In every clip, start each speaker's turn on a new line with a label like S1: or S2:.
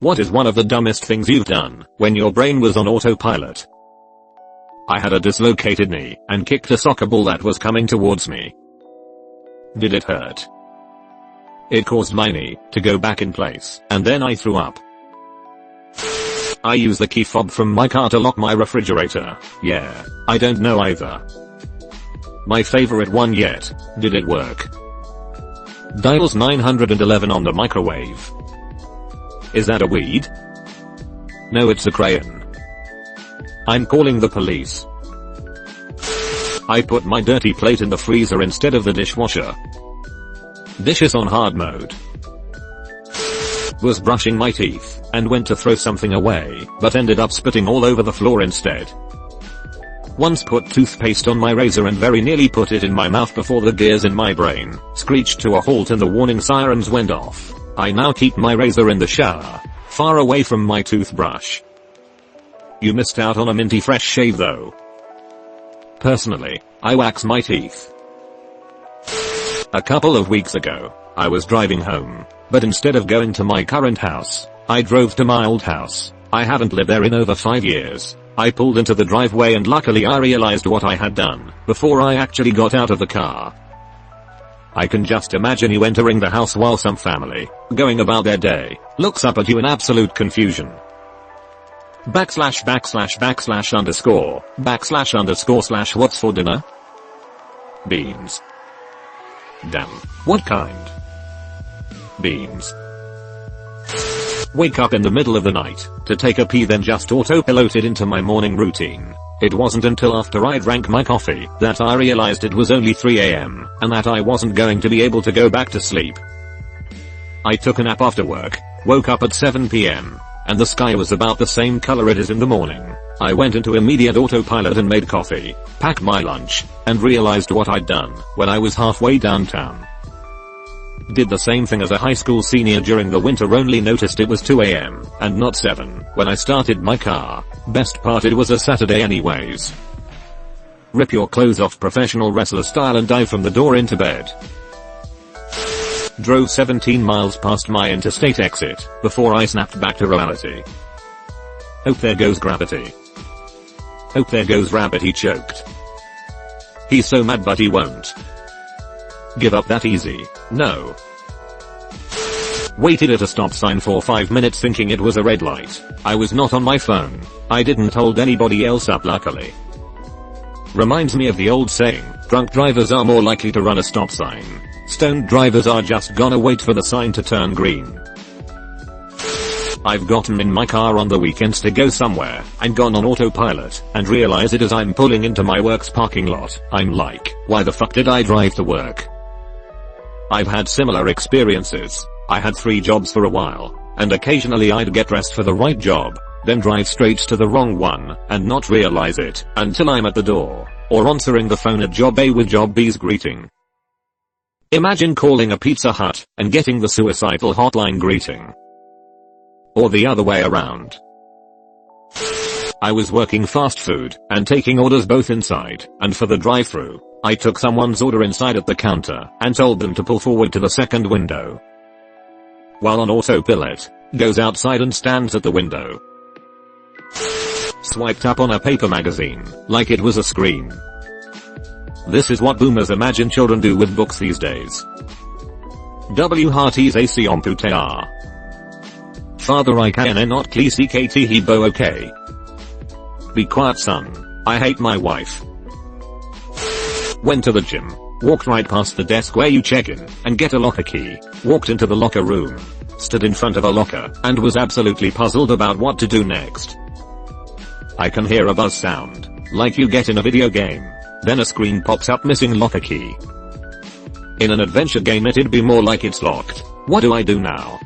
S1: What is one of the dumbest things you've done when your brain was on autopilot? I had a dislocated knee and kicked a soccer ball that was coming towards me. Did it hurt? It caused my knee to go back in place, and then I threw up. I use the key fob from my car to lock my refrigerator. Yeah, I don't know either. My favorite one yet. Did it work? Dials 911 on the microwave. Is that a weed? No, it's a crayon. I'm calling the police. I put my dirty plate in the freezer instead of the dishwasher. Dishes on hard mode. Was brushing my teeth and went to throw something away, but ended up spitting all over the floor instead. Once put toothpaste on my razor and very nearly put it in my mouth before the gears in my brain screeched to a halt and the warning sirens went off. I now keep my razor in the shower, far away from my toothbrush. You missed out on a minty fresh shave though. Personally, I wax my teeth. A couple of weeks ago, I was driving home, but instead of going to my current house, I drove to my old house. I haven't lived there in over 5 years. I pulled into the driveway and luckily I realized what I had done before I actually got out of the car. I can just imagine you entering the house while some family, going about their day, looks up at you in absolute confusion. // what's for dinner? Beans. Damn. What kind? Beans. Wake up in the middle of the night to take a pee, then just autopiloted into my morning routine. It wasn't until after I drank my coffee that I realized it was only 3 AM and that I wasn't going to be able to go back to sleep. I took a nap after work, woke up at 7 PM, and the sky was about the same color it is in the morning. I went into immediate autopilot and made coffee, packed my lunch, and realized what I'd done when I was halfway downtown. Did the same thing as a high school senior during the winter, only noticed it was 2 AM and not 7 when I started my car. Best part, it was a Saturday anyways. Rip your clothes off professional wrestler style and dive from the door into bed. Drove 17 miles past my interstate exit before I snapped back to reality. Hope there goes gravity. Hope there goes rabbit, he choked. He's so mad but he won't give up that easy. No. Waited at a stop sign for 5 minutes thinking it was a red light. I was not on my phone. I didn't hold anybody else up luckily. Reminds me of the old saying, drunk drivers are more likely to run a stop sign. Stoned drivers are just gonna wait for the sign to turn green. I've gotten in my car on the weekends to go somewhere and gone on autopilot and realize it as I'm pulling into my work's parking lot. I'm like, why the fuck did I drive to work? I've had similar experiences. I had 3 jobs for a while, and occasionally I'd get dressed for the right job, then drive straight to the wrong one and not realize it until I'm at the door or answering the phone at job A with job B's greeting. Imagine calling a Pizza Hut and getting the suicidal hotline greeting. Or the other way around. I was working fast food and taking orders both inside and for the drive-thru. I took someone's order inside at the counter and told them to pull forward to the second window. While on autopilot, goes outside and stands at the window. Swiped up on a paper magazine like it was a screen. This is what boomers imagine children do with books these days. W hearties AC on putear. Father I can not cleasy kt he bo okay. Be quiet son, I hate my wife. Went to the gym, walked right past the desk where you check in and get a locker key, walked into the locker room, stood in front of a locker and was absolutely puzzled about what to do next. I can hear a buzz sound, like you get in a video game, then a screen pops up missing locker key. In an adventure game it'd be more like it's locked. What do I do now?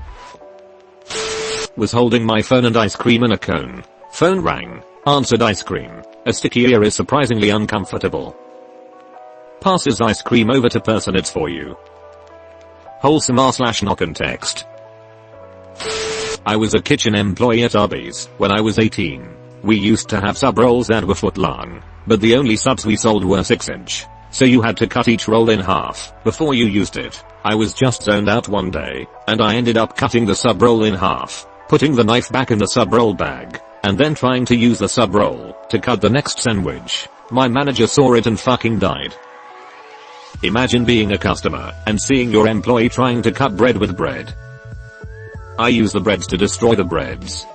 S1: Was holding my phone and ice cream in a cone. Phone rang, answered ice cream. A sticky ear is surprisingly uncomfortable. Passes ice cream over to person, it's for you. Wholesome r/knock and text. I was a kitchen employee at Arby's when I was 18. We used to have sub rolls that were foot long, but the only subs we sold were 6-inch. So you had to cut each roll in half before you used it. I was just zoned out one day, and I ended up cutting the sub roll in half. putting the knife back in the sub-roll bag, and then trying to use the sub-roll to cut the next sandwich. My manager saw it and fucking died. Imagine being a customer and seeing your employee trying to cut bread with bread. I use the breads to destroy the breads.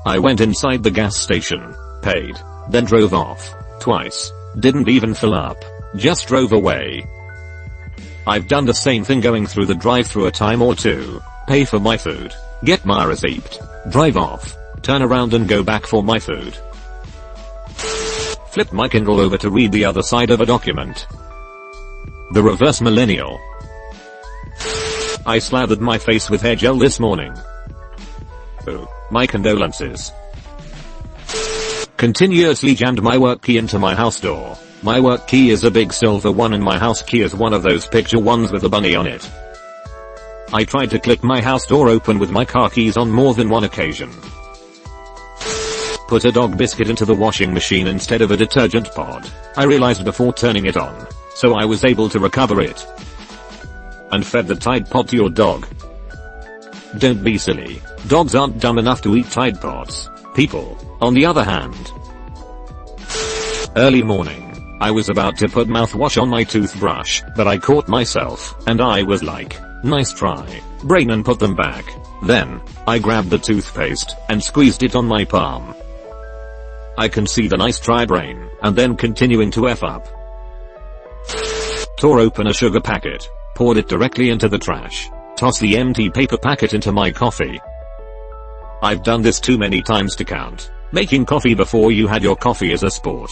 S1: I went inside the gas station, paid, then drove off. Twice. Didn't even fill up. Just drove away. I've done the same thing going through the drive-thru a time or two. Pay for my food. Get my receipt. Drive off. Turn around and go back for my food. Flip my Kindle over to read the other side of a document. The reverse millennial. I slathered my face with hair gel this morning. Oh, my condolences. Continuously jammed my work key into my house door. My work key is a big silver one and my house key is one of those picture ones with a bunny on it. I tried to click my house door open with my car keys on more than one occasion. Put a dog biscuit into the washing machine instead of a detergent pod. I realized before turning it on, so I was able to recover it. And fed the Tide Pod to your dog. Don't be silly. Dogs aren't dumb enough to eat Tide Pods. People, on the other hand. Early morning. I was about to put mouthwash on my toothbrush, but I caught myself, and I was like, nice try, brain, and put them back. Then, I grabbed the toothpaste, and squeezed it on my palm. I can see the nice try brain, and then continuing to F up. Tore open a sugar packet, poured it directly into the trash, tossed the empty paper packet into my coffee. I've done this too many times to count. Making coffee before you had your coffee is a sport.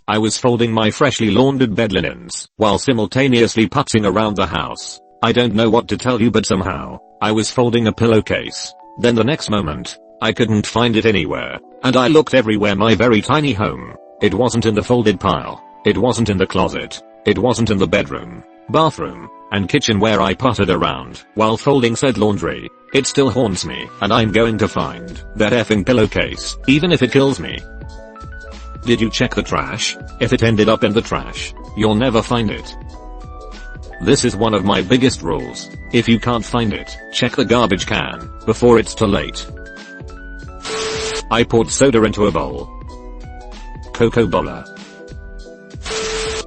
S1: I was folding my freshly laundered bed linens, while simultaneously putzing around the house. I don't know what to tell you, but somehow, I was folding a pillowcase. Then the next moment, I couldn't find it anywhere, and I looked everywhere. My very tiny home. It wasn't in the folded pile. It wasn't in the closet. It wasn't in the bedroom, bathroom, and kitchen where I puttered around while folding said laundry. It still haunts me, and I'm going to find that effing pillowcase, even if it kills me. Did you check the trash? If it ended up in the trash, you'll never find it. This is one of my biggest rules. If you can't find it, check the garbage can before it's too late. I poured soda into a bowl. Coca-Cola.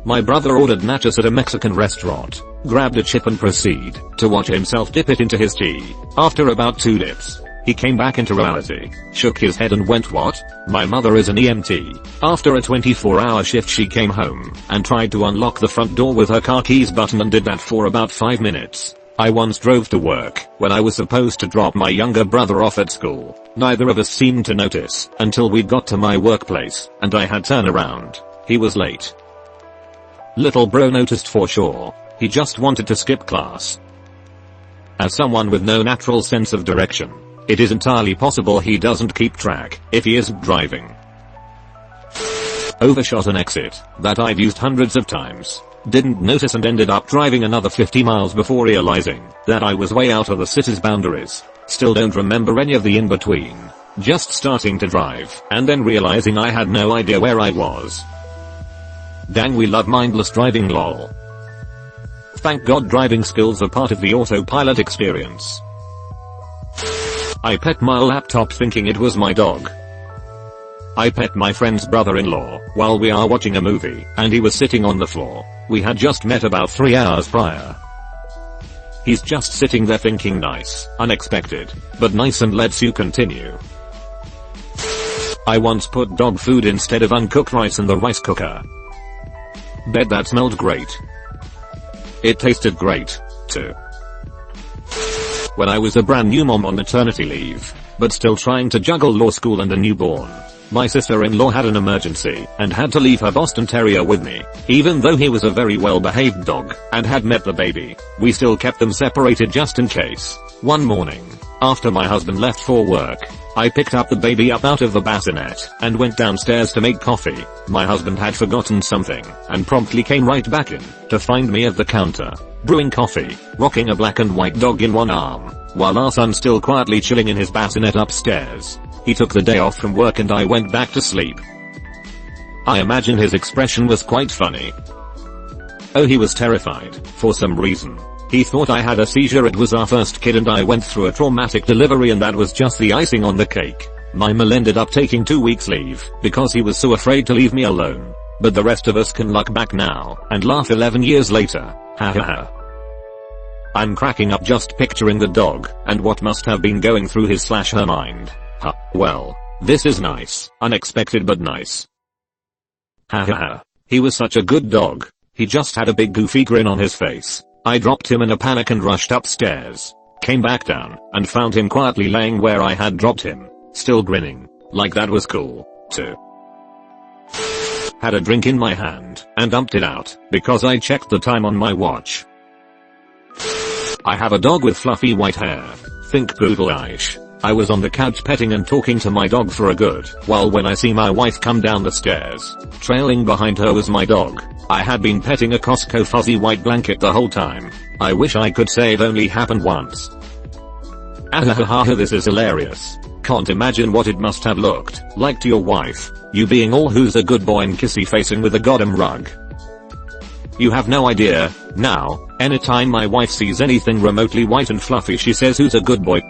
S1: My brother ordered nachos at a Mexican restaurant, grabbed a chip and proceed to watch himself dip it into his tea. After about 2 dips, he came back into reality, shook his head and went, "What? My mother is an EMT." After a 24-hour shift she came home and tried to unlock the front door with her car keys button and did that for about 5 minutes. I once drove to work when I was supposed to drop my younger brother off at school. Neither of us seemed to notice until we got to my workplace and I had turned around. He was late. Little bro noticed for sure. He just wanted to skip class. As someone with no natural sense of direction, it is entirely possible he doesn't keep track if he isn't driving. Overshot an exit that I've used hundreds of times. Didn't notice and ended up driving another 50 miles before realizing that I was way out of the city's boundaries. Still don't remember any of the in-between. Just starting to drive and then realizing I had no idea where I was. Dang, we love mindless driving, lol. Thank God driving skills are part of the autopilot experience. I pet my laptop thinking it was my dog. I pet my friend's brother-in-law while we are watching a movie and he was sitting on the floor. We had just met about 3 hours prior. He's just sitting there thinking nice, unexpected, but nice and lets you continue. I once put dog food instead of uncooked rice in the rice cooker. Bet that smelled great. It tasted great, too. When I was a brand new mom on maternity leave, but still trying to juggle law school and a newborn, my sister-in-law had an emergency and had to leave her Boston Terrier with me. Even though he was a very well-behaved dog and had met the baby, we still kept them separated just in case. One morning, after my husband left for work, I picked up the baby up out of the bassinet and went downstairs to make coffee. My husband had forgotten something and promptly came right back in to find me at the counter, brewing coffee, rocking a black and white dog in one arm, while our son still quietly chilling in his bassinet upstairs. He took the day off from work and I went back to sleep. I imagine his expression was quite funny. Oh, he was terrified for some reason. He thought I had a seizure. It was our first kid and I went through a traumatic delivery and that was just the icing on the cake. My mom ended up taking 2 weeks leave because he was so afraid to leave me alone. But the rest of us can look back now and laugh 11 years later. Ha ha ha. I'm cracking up just picturing the dog and what must have been going through his/her mind. Ha, well, this is nice. Unexpected but nice. Ha ha ha. He was such a good dog. He just had a big goofy grin on his face. I dropped him in a panic and rushed upstairs. Came back down and found him quietly laying where I had dropped him, still grinning. Like that was cool, too. Had a drink in my hand and dumped it out because I checked the time on my watch. I have a dog with fluffy white hair. Think poodle-ish. I was on the couch petting and talking to my dog for a good while when I see my wife come down the stairs. Trailing behind her was my dog. I had been petting a Costco fuzzy white blanket the whole time. I wish I could say it only happened once. Ahahaha, this is hilarious. Can't imagine what it must have looked like to your wife, you being all who's a good boy and kissy facing with a goddamn rug. You have no idea. Now, anytime my wife sees anything remotely white and fluffy she says who's a good boy.